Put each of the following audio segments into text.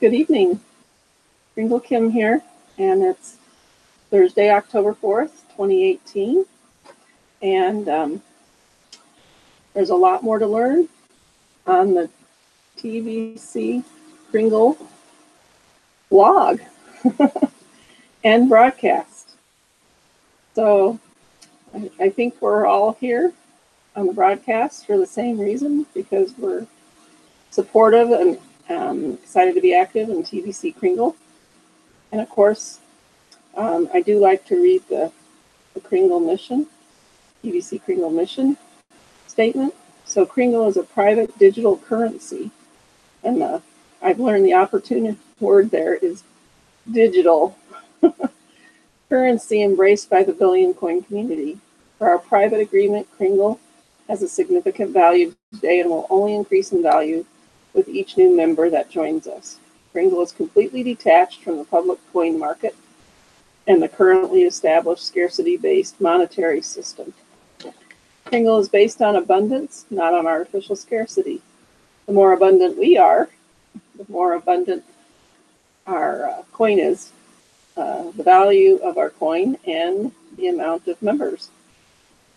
Good evening. Kringle Kim here, and it's Thursday, October 4th, 2018. And there's a lot more to learn on the TVC Kringle blog and broadcast. So I think we're all here on the broadcast for the same reason, because we're supportive and excited to be active in TVC Kringle. And of course, I do like to read the Kringle mission, TVC Kringle mission statement. So Kringle is a private digital currency. And I've learned the opportune word there is digital currency embraced by the billion coin community. For our private agreement, Kringle has a significant value today and will only increase in value with each new member that joins us. Kringle is completely detached from the public coin market and the currently established scarcity-based monetary system. Kringle is based on abundance, not on artificial scarcity. The more abundant we are, the more abundant our coin is, the value of our coin, and the amount of members.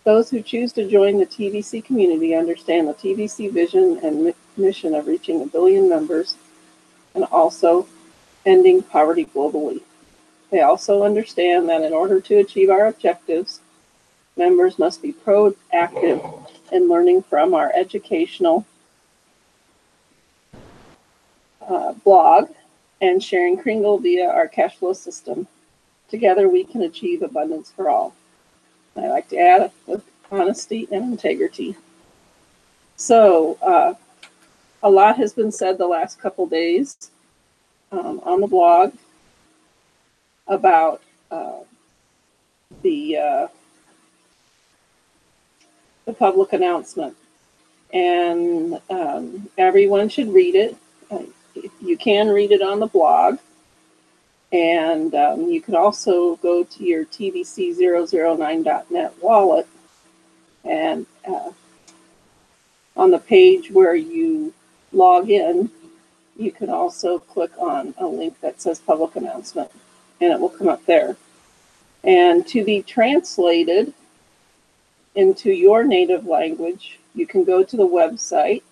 Those who choose to join the TVC community understand the TVC vision and mission of reaching 1 billion members and also ending poverty globally. They also understand that in order to achieve our objectives, members must be proactive in learning from our educational blog and sharing Kringle via our cash flow system. Together we can achieve abundance for all. I like to add with honesty and integrity. So a lot has been said the last couple days on the blog about the public announcement, and everyone should read it. You can read it on the blog, and you can also go to your tvc009.net wallet, and on the page where you log in, you can also click on a link that says public announcement, and it will come up there. And to be translated into your native language, you can go to the website,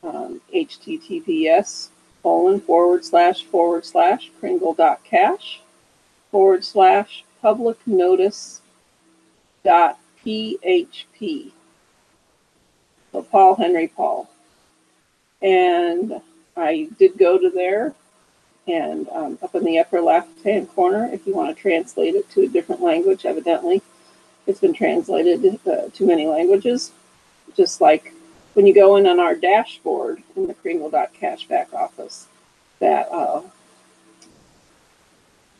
https://kringle.cash/public-notice.php. So Paul Henry Paul. And I did go to there, and up in the upper left-hand corner, if you want to translate it to a different language, evidently it's been translated to many languages, just like when you go in on our dashboard in the Kringle.cash back office, that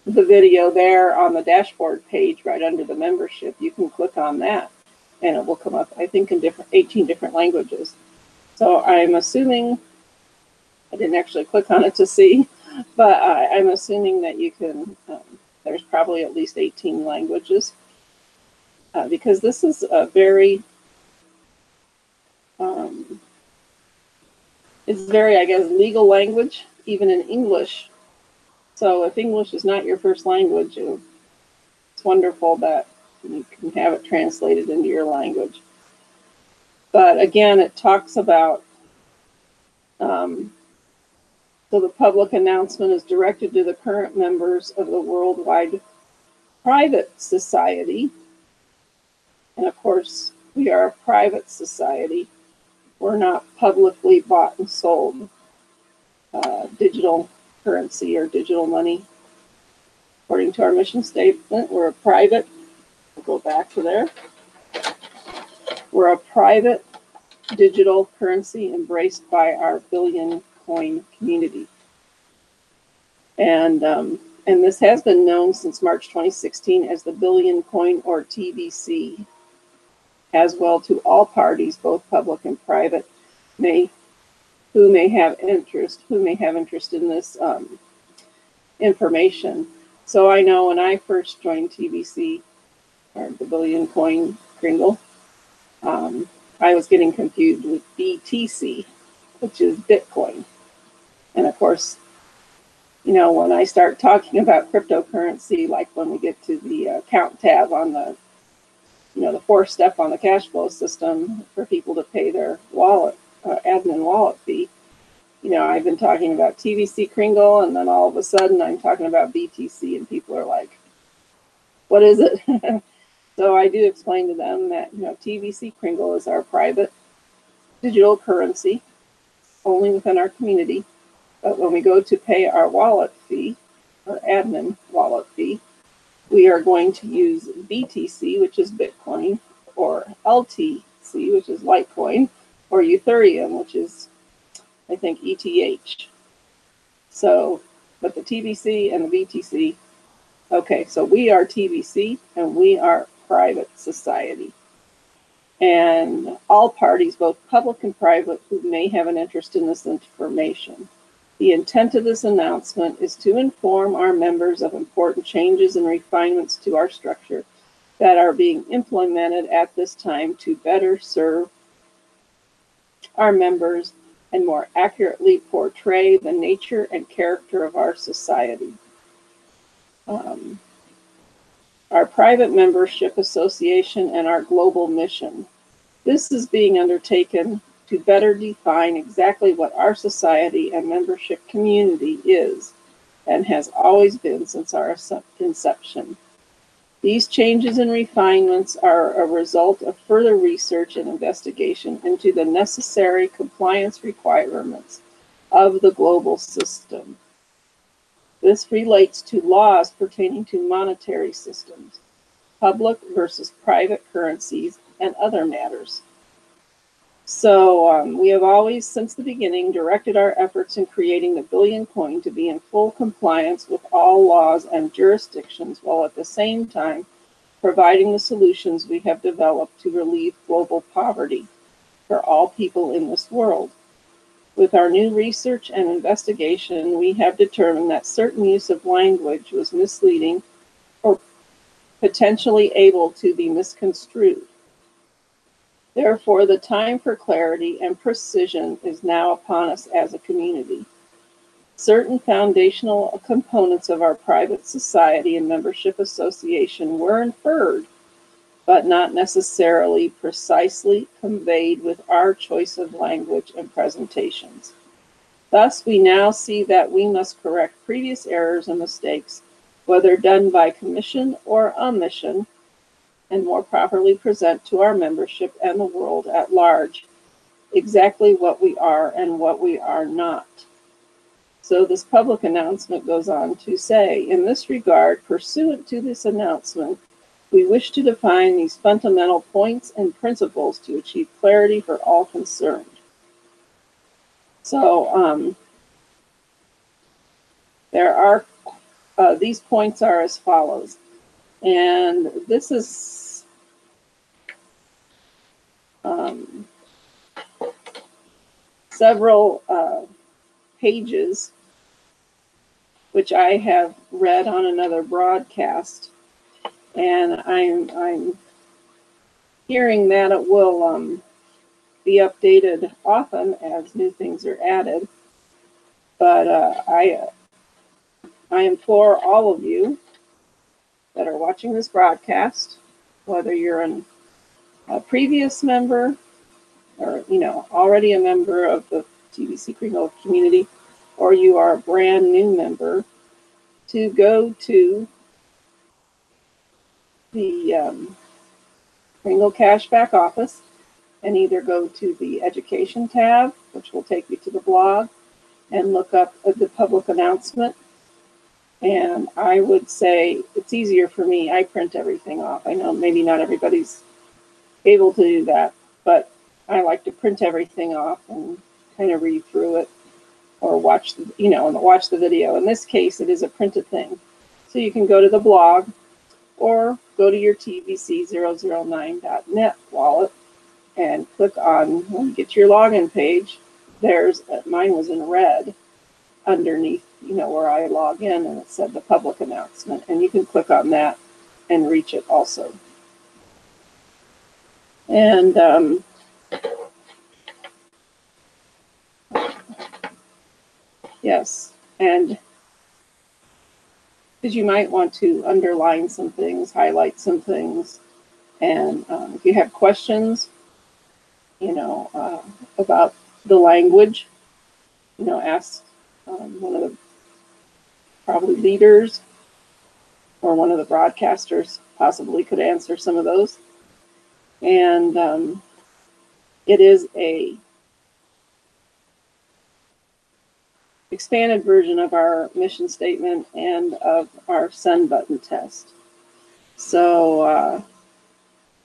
the video there on the dashboard page right under the membership, you can click on that and it will come up, I think, in 18 different languages. So I'm assuming, I didn't actually click on it to see, but I'm assuming that you can, there's probably at least 18 languages, because this is a very, it's very, I guess, legal language, even in English. So if English is not your first language, it's wonderful that you can have it translated into your language. But again, it talks about, so the public announcement is directed to the current members of the Worldwide Private Society. And of course, we are a private society. We're not publicly bought and sold digital currency or digital money. According to our mission statement, we're a private, I'll go back to there. We're a private digital currency embraced by our billion coin community. And this has been known since March 2016 as the Billion Coin, or TVC, as well to all parties, both public and private, who may have interest in this information. So I know when I first joined TVC, or the Billion Coin Kringle, I was getting confused with BTC, which is Bitcoin. And of course, you know, when I start talking about cryptocurrency, like when we get to the account tab on the, you know, the fourth step on the cash flow system for people to pay their wallet, admin wallet fee, you know, I've been talking about TVC Kringle, and then all of a sudden I'm talking about BTC, and people are like, what is it? So I do explain to them that, you know, TVC Kringle is our private digital currency only within our community. But when we go to pay our wallet fee, our admin wallet fee, we are going to use BTC, which is Bitcoin, or LTC, which is Litecoin, or Ethereum, which is, I think, ETH. So, but the TVC and the BTC, okay, so we are TVC and we are private society. And all parties, both public and private, who may have an interest in this information. The intent of this announcement is to inform our members of important changes and refinements to our structure that are being implemented at this time to better serve our members and more accurately portray the nature and character of our society. Our private membership association and our global mission. This is being undertaken to better define exactly what our society and membership community is and has always been since our inception. These changes and refinements are a result of further research and investigation into the necessary compliance requirements of the global system. This relates to laws pertaining to monetary systems, public versus private currencies, and other matters. So we have always, since the beginning, directed our efforts in creating the Billion Coin to be in full compliance with all laws and jurisdictions, while at the same time providing the solutions we have developed to relieve global poverty for all people in this world. With our new research and investigation, we have determined that certain use of language was misleading or potentially able to be misconstrued. Therefore, the time for clarity and precision is now upon us as a community. Certain foundational components of our private society and membership association were inferred, but not necessarily precisely conveyed with our choice of language and presentations. Thus, we now see that we must correct previous errors and mistakes, whether done by commission or omission, and more properly present to our membership and the world at large exactly what we are and what we are not. So this public announcement goes on to say, in this regard, pursuant to this announcement, we wish to define these fundamental points and principles to achieve clarity for all concerned. So there are, these points are as follows. And this is several pages, which I have read on another broadcast, and I'm hearing that it will be updated often as new things are added. But I implore all of you that are watching this broadcast, whether you're a previous member or, you know, already a member of the TVC Kringle community, or you are a brand new member, to go to the Kringle Cashback office and either go to the Education tab, which will take you to the blog, and look up the public announcement. And I would say it's easier for me. I print everything off. I know maybe not everybody's able to do that, but I like to print everything off and kind of read through it or watch the, you know, watch the video. In this case, it is a printed thing. So you can go to the blog or go to your tvc009.net wallet and click on, when you get to your login page, there's, mine was in red underneath, you know, where I log in, and it said the public announcement, and you can click on that and reach it also. And yes, and because you might want to underline some things, highlight some things, and if you have questions, about the language, ask one of the probably leaders or one of the broadcasters possibly could answer some of those. And it is a expanded version of our mission statement and of our send button test. So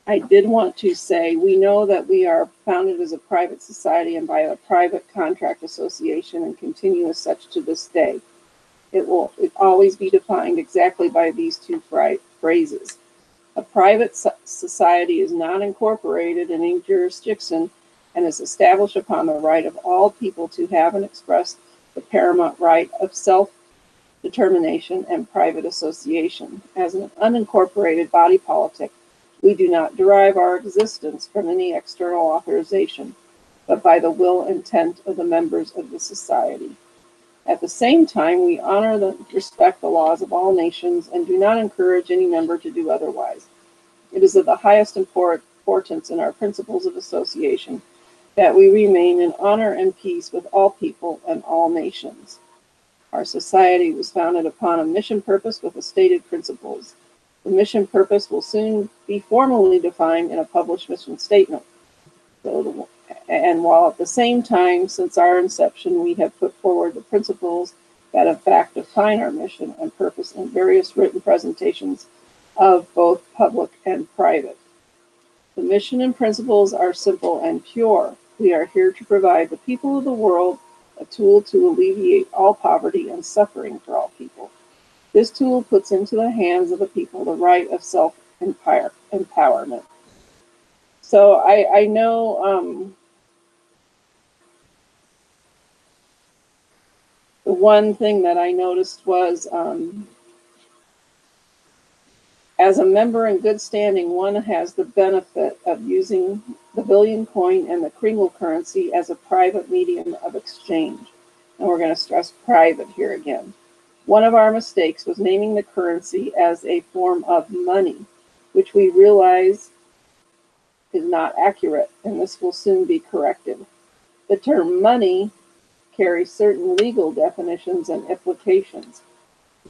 I did want to say, we know that we are founded as a private society and by a private contract association and continue as such to this day. It will always be defined exactly by these two phrases. A private society is not incorporated in any jurisdiction and is established upon the right of all people to have and express the paramount right of self-determination and private association. As an unincorporated body politic, we do not derive our existence from any external authorization, but by the will and intent of the members of the society. At the same time, we honor and respect the laws of all nations and do not encourage any member to do otherwise. It is of the highest importance in our principles of association that we remain in honor and peace with all people and all nations. Our society was founded upon a mission purpose with the stated principles. The mission purpose will soon be formally defined in a published mission statement. And while at the same time, since our inception, we have put forward the principles that in fact define our mission and purpose in various written presentations of both public and private. The mission and principles are simple and pure. We are here to provide the people of the world a tool to alleviate all poverty and suffering for all people. This tool puts into the hands of the people the right of self-empowerment. So I know the one thing that I noticed was as a member in good standing, one has the benefit of using the billion coin and the Kringle currency as a private medium of exchange. And we're going to stress private here again. One of our mistakes was naming the currency as a form of money, which we realize is not accurate, and this will soon be corrected. The term money carries certain legal definitions and implications.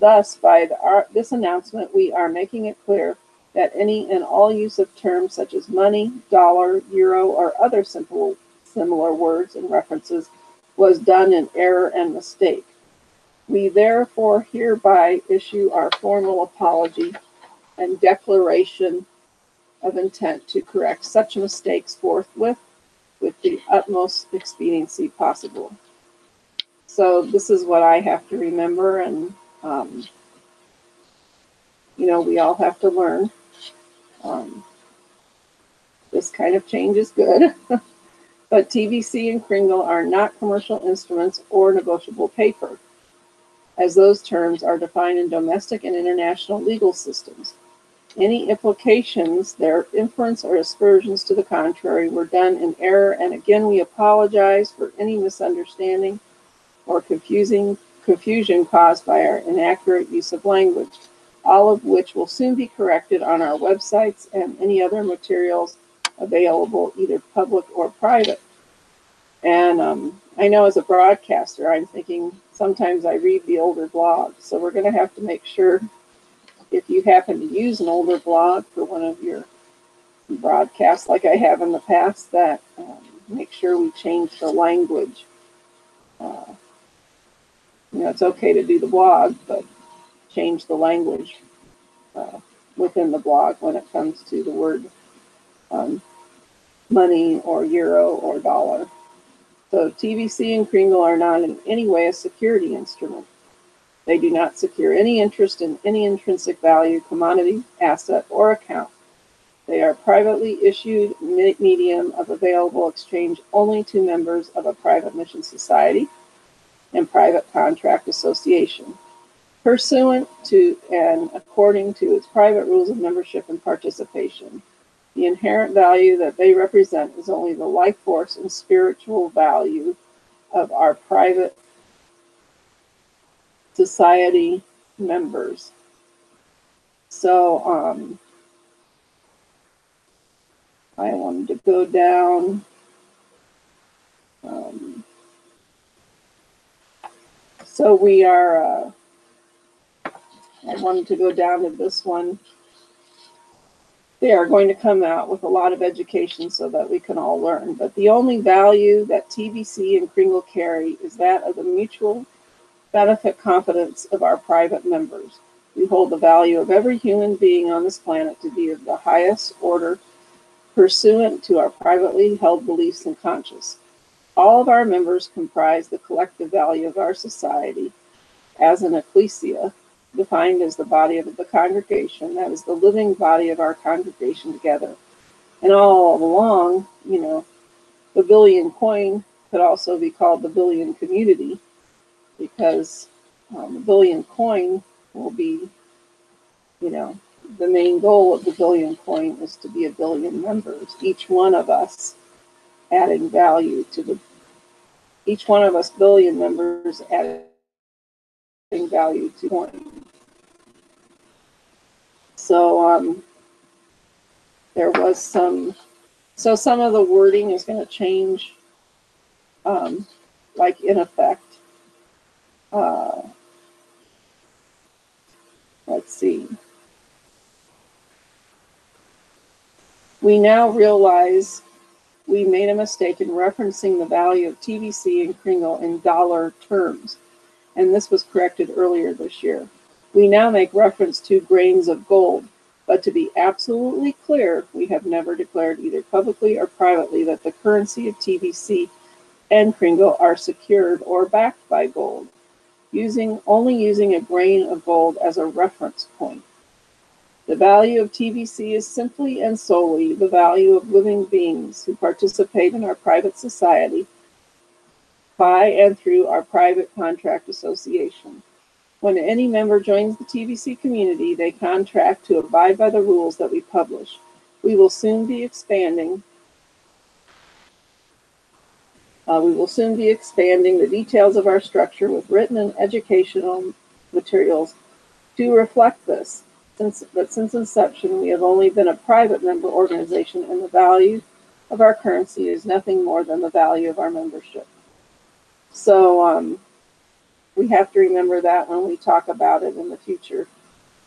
Thus, by this announcement, we are making it clear that any and all use of terms such as money, dollar, euro, or other similar words and references was done in error and mistake. We therefore hereby issue our formal apology and declaration of intent to correct such mistakes forthwith with the utmost expediency possible. So this is what I have to remember, and we all have to learn. This kind of change is good, but TVC and Kringle are not commercial instruments or negotiable paper, as those terms are defined in domestic and international legal systems. Any implications, their inference or aspersions to the contrary, were done in error, and again we apologize for any misunderstanding or confusion caused by our inaccurate use of language, all of which will soon be corrected on our websites and any other materials available, either public or private. And I know as a broadcaster, I'm thinking sometimes I read the older blogs, so we're going to have to make sure, if you happen to use an older blog for one of your broadcasts like I have in the past, that make sure we change the language. It's okay to do the blog, but change the language within the blog when it comes to the word money or euro or dollar. So TVC and Kringle are not in any way a security instrument. They do not secure any interest in any intrinsic value, commodity, asset, or account. They are privately issued medium of available exchange only to members of a private mission society and private contract association, pursuant to and according to its private rules of membership and participation. The inherent value that they represent is only the life force and spiritual value of our private society members. So I wanted to go down. So we are, I wanted to go down to this one. They are going to come out with a lot of education so that we can all learn. But the only value that TBC and Kringle carry is that of the mutual benefit confidence of our private members. We hold the value of every human being on this planet to be of the highest order, pursuant to our privately held beliefs and conscience. All of our members comprise the collective value of our society as an ecclesia, defined as the body of the congregation, that is the living body of our congregation together. And all along, the billion coin could also be called the billion community, because the billion coin will be, the main goal of the billion coin is to be a billion members, each one of us adding value to each one of us billion members adding value to coin. So there was some of the wording is going to change, like in effect. Let's see. We now realize we made a mistake in referencing the value of TBC and Kringle in dollar terms, and this was corrected earlier this year. We now make reference to grains of gold, but to be absolutely clear, we have never declared either publicly or privately that the currency of TBC and Kringle are secured or backed by gold, only using a grain of gold as a reference point. The value of TBC is simply and solely the value of living beings who participate in our private society by and through our private contract association. When any member joins the TBC community, they contract to abide by the rules that we publish. We will soon be expanding the details of our structure with written and educational materials to reflect this. Since inception, we have only been a private member organization, and the value of our currency is nothing more than the value of our membership. So we have to remember that when we talk about it in the future,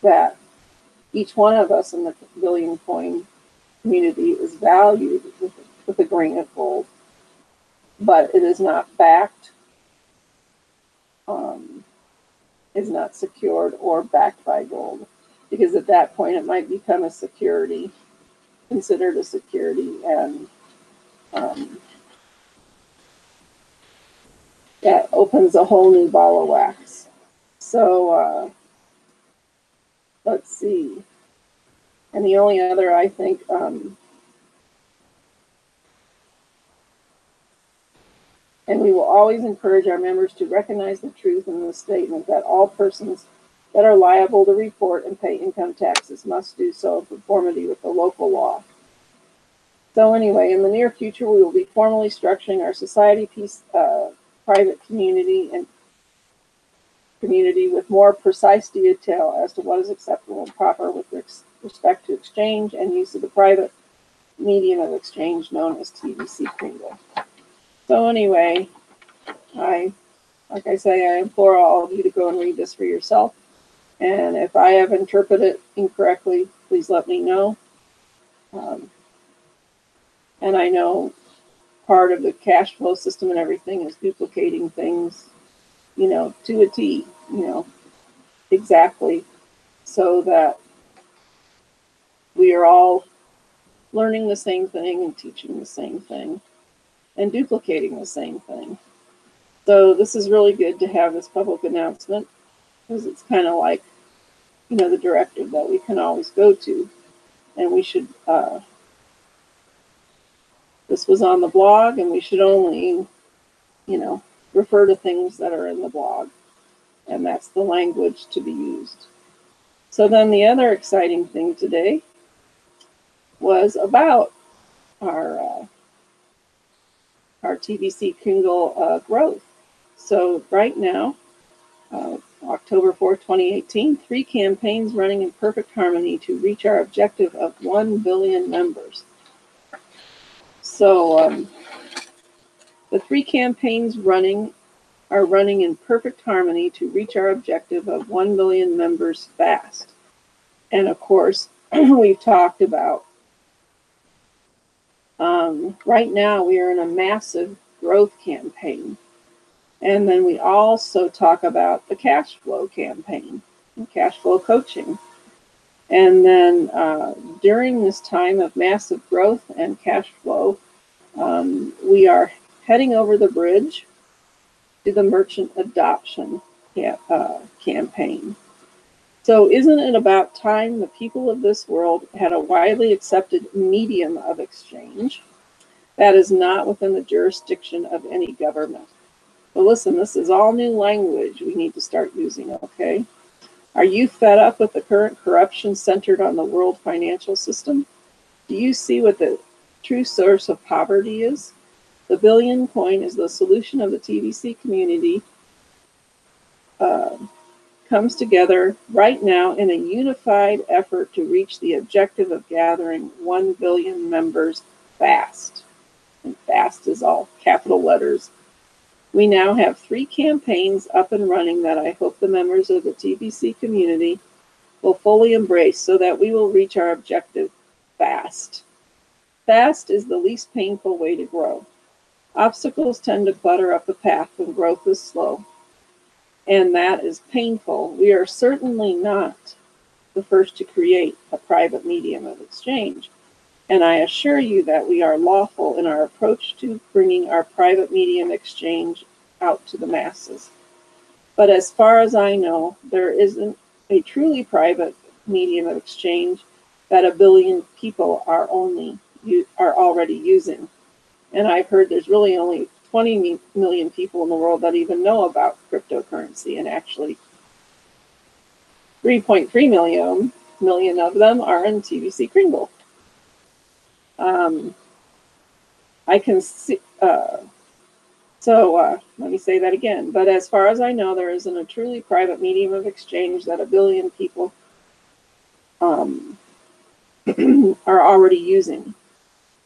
that each one of us in the billion coin community is valued with a grain of gold, but it is not backed, is not secured or backed by gold, because at that point it might become a security, considered a security, and that opens a whole new ball of wax. So let's see. And the only other, I think, and we will always encourage our members to recognize the truth in the statement that all persons that are liable to report and pay income taxes must do so in conformity with the local law. So anyway, in the near future, we will be formally structuring our society private community with more precise detail as to what is acceptable and proper with respect to exchange and use of the private medium of exchange known as TBC Kringle. So anyway, like I say, I implore all of you to go and read this for yourself. And if I have interpreted it incorrectly, please let me know. And I know part of the cash flow system and everything is duplicating things, to a T, exactly, so that we are all learning the same thing and teaching the same thing and duplicating the same thing. So this is really good to have this public announcement, because it's kind of like, the directive that we can always go to. And we should, this was on the blog, and we should only, refer to things that are in the blog. And that's the language to be used. So then the other exciting thing today was about our TBC Kringle growth. So right now, October 4th, 2018, 3 campaigns running in perfect harmony to reach our objective of 1 billion members. So the 3 campaigns are running in perfect harmony to reach our objective of 1 billion members fast. And of course, we've talked about right now we are in a massive growth campaign. And then we also talk about the cash flow campaign, cash flow coaching. And then during this time of massive growth and cash flow, we are heading over the bridge to the merchant adoption campaign. So isn't it about time the people of this world had a widely accepted medium of exchange that is not within the jurisdiction of any government? But listen, this is all new language we need to start using, okay? Are you fed up with the current corruption centered on the world financial system? Do you see what the true source of poverty is? The billion coin is the solution of the TBC community comes together right now in a unified effort to reach the objective of gathering 1 billion members fast. And fast is all capital letters. We now have 3 campaigns up and running that I hope the members of the TBC community will fully embrace so that we will reach our objective fast. Fast is the least painful way to grow. Obstacles tend to clutter up the path when growth is slow, and that is painful. We are certainly not the first to create a private medium of exchange. And I assure you that we are lawful in our approach to bringing our private medium exchange out to the masses. But as far as I know, there isn't a truly private medium of exchange that 1 billion people are already using. And I've heard there's really only 20 million people in the world that even know about cryptocurrency, and actually 3.3 million of them are in TBC Kringle. I can see, let me say that again. But as far as I know, there isn't a truly private medium of exchange that 1 billion people are already using.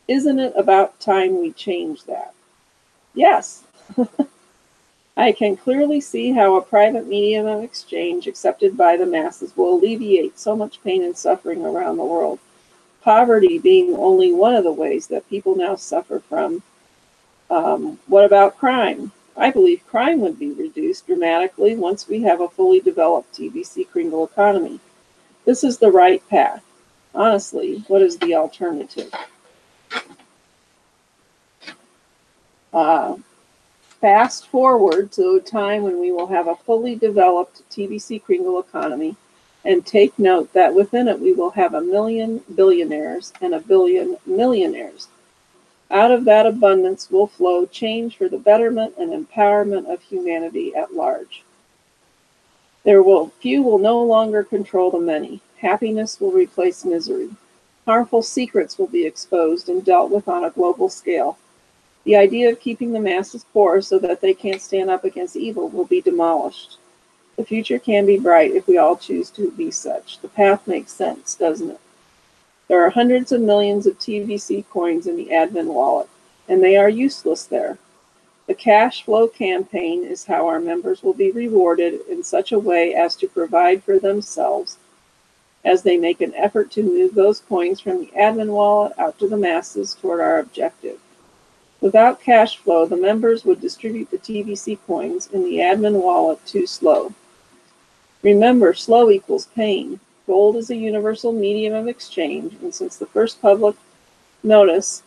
Isn't it about time we change that? Yes. I can clearly see how a private medium of exchange accepted by the masses will alleviate so much pain and suffering around the world. Poverty being only one of the ways that people now suffer from. What about crime? I believe crime would be reduced dramatically once we have a fully developed TBC Kringle economy. This is the right path. Honestly, what is the alternative? Fast forward to a time when we will have a fully developed TBC Kringle economy, and take note that within it we will have 1 million billionaires and 1 billion millionaires. Out of that abundance will flow change for the betterment and empowerment of humanity at large. Few will no longer control the many. Happiness will replace misery. Harmful secrets will be exposed and dealt with on a global scale. The idea of keeping the masses poor so that they can't stand up against evil will be demolished. The future can be bright if we all choose to be such. The path makes sense, doesn't it? There are hundreds of millions of TBC coins in the admin wallet, and they are useless there. The cash flow campaign is how our members will be rewarded in such a way as to provide for themselves as they make an effort to move those coins from the admin wallet out to the masses toward our objective. Without cash flow, the members would distribute the TBC coins in the admin wallet too slow. Remember, slow equals pain. Gold is a universal medium of exchange, and since the first public notice,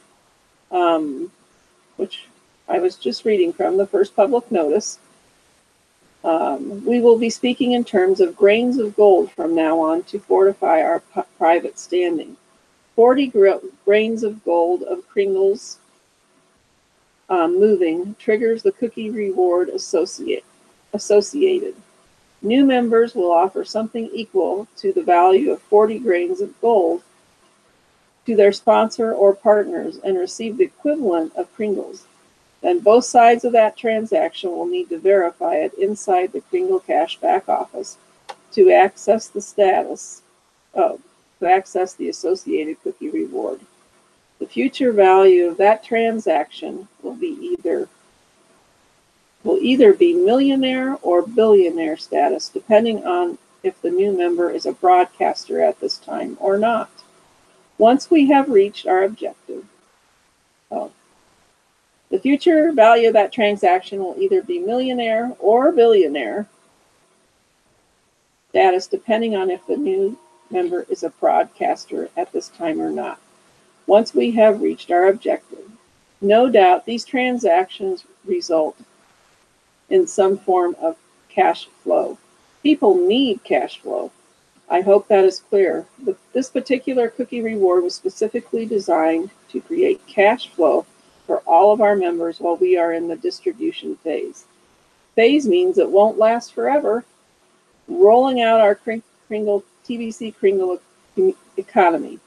which I was just reading from, the first public notice, we will be speaking in terms of grains of gold from now on to fortify our private standing. 40 grains of gold of Kringle's moving triggers the cookie reward associated. New members will offer something equal to the value of 40 grains of gold to their sponsor or partners and receive the equivalent of Kringles. Then both sides of that transaction will need to verify it inside the Kringle Cash back office to access the associated cookie reward. The future value of that transaction will either be millionaire or billionaire status, depending on if the new member is a broadcaster at this time or not. Once we have reached our objective, the future value of that transaction will either be millionaire or billionaire status, depending on if the new member is a broadcaster at this time or not. Once we have reached our objective, no doubt these transactions result in some form of cash flow. People need cash flow. I hope that is clear. This particular cookie reward was specifically designed to create cash flow for all of our members while we are in the distribution phase. Phase means it won't last forever. Rolling out our TBC Kringle economy.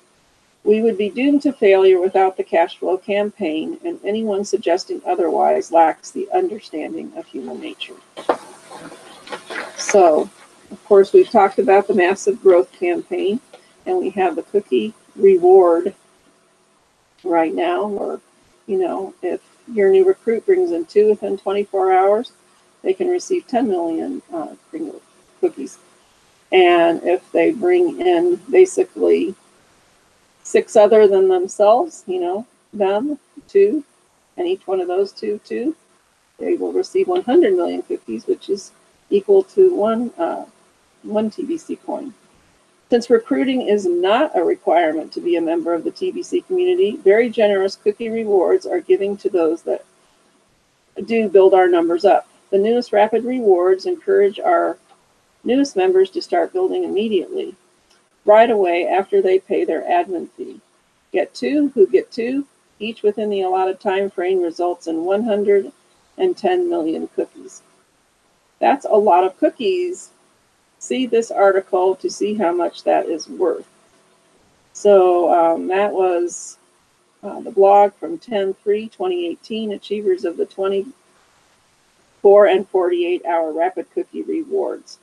We would be doomed to failure without the cash flow campaign, and anyone suggesting otherwise lacks the understanding of human nature. So, of course, we've talked about the massive growth campaign, and we have the cookie reward right now, or, if your new recruit brings in 2 within 24 hours, they can receive 10 million Kringle cookies. And if they bring in basically 6 other than themselves, them, 2, and each one of those 2, they will receive 100 million cookies, which is equal to one TBC coin. Since recruiting is not a requirement to be a member of the TBC community, very generous cookie rewards are given to those that do build our numbers up. The newest rapid rewards encourage our newest members to start building immediately, right away after they pay their admin fee. Get 2 who get 2, each within the allotted time frame, results in 110 million cookies. That's a lot of cookies. See this article to see how much that is worth. So that was the blog from 10/3/2018, Achievers of the 24 and 48-hour rapid cookie rewards.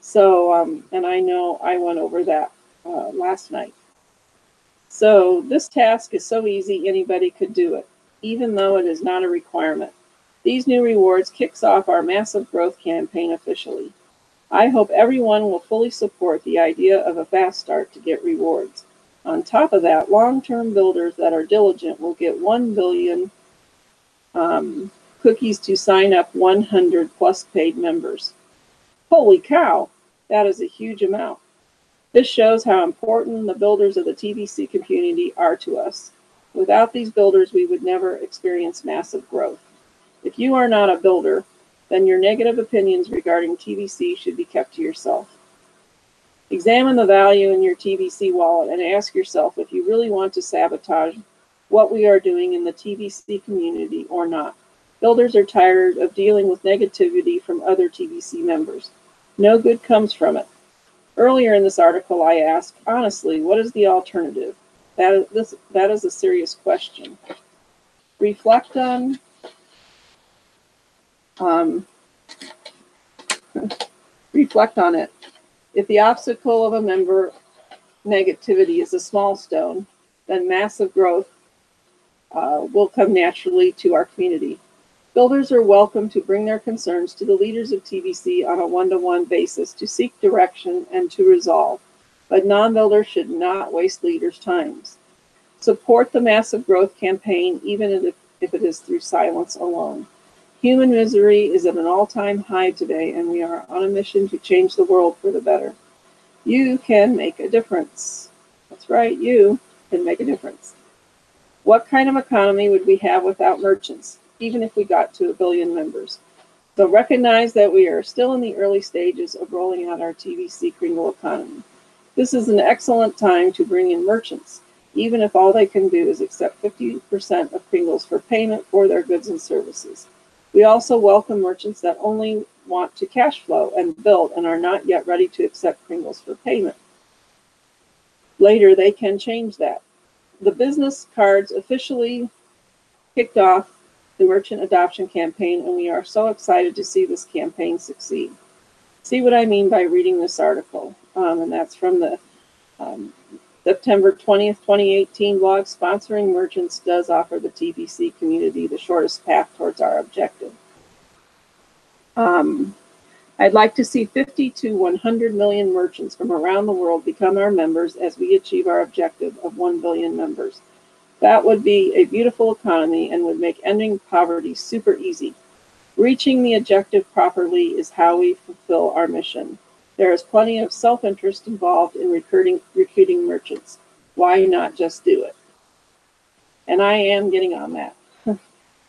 So, and I know I went over that last night. So this task is so easy, anybody could do it, even though it is not a requirement. These new rewards kicks off our massive growth campaign officially. I hope everyone will fully support the idea of a fast start to get rewards. On top of that, long-term builders that are diligent will get 1 billion cookies to sign up 100 plus paid members. Holy cow, that is a huge amount. This shows how important the builders of the TBC community are to us. Without these builders, we would never experience massive growth. If you are not a builder, then your negative opinions regarding TBC should be kept to yourself. Examine the value in your TBC wallet and ask yourself if you really want to sabotage what we are doing in the TBC community or not. Builders are tired of dealing with negativity from other TBC members. No good comes from it. Earlier in this article, I asked, honestly, what is the alternative? That is a serious question. Reflect on it. If the obstacle of a member negativity is a small stone, then massive growth will come naturally to our community. Builders are welcome to bring their concerns to the leaders of TBC on a one-to-one basis to seek direction and to resolve, but non-builders should not waste leaders' times. Support the massive growth campaign, even if it is through silence alone. Human misery is at an all-time high today, and we are on a mission to change the world for the better. You can make a difference. That's right, you can make a difference. What kind of economy would we have without merchants, even if we got to 1 billion members? So recognize that we are still in the early stages of rolling out our TBC Kringle economy. This is an excellent time to bring in merchants, even if all they can do is accept 50% of Kringles for payment for their goods and services. We also welcome merchants that only want to cash flow and build and are not yet ready to accept Kringles for payment. Later, they can change that. The business cards officially kicked off the merchant adoption campaign, and we are so excited to see this campaign succeed. See what I mean by reading this article, and that's from the September 20th, 2018 blog. Sponsoring merchants does offer the TBC community the shortest path towards our objective. I'd like to see 50 to 100 million merchants from around the world become our members as we achieve our objective of 1 billion members. That would be a beautiful economy and would make ending poverty super easy. Reaching the objective properly is how we fulfill our mission. There is plenty of self-interest involved in recruiting merchants. Why not just do it? And I am getting on that.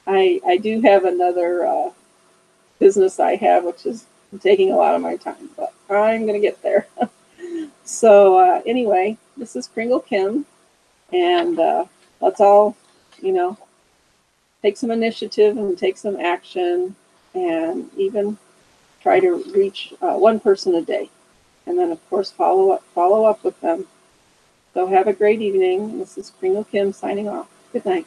I do have another business I have, which is taking a lot of my time, but I'm going to get there. So anyway, this is Kringle Kim, and let's all, take some initiative and take some action, and even try to reach one person a day, and then of course follow up with them. So have a great evening. This is Kringle Kim signing off. Good night.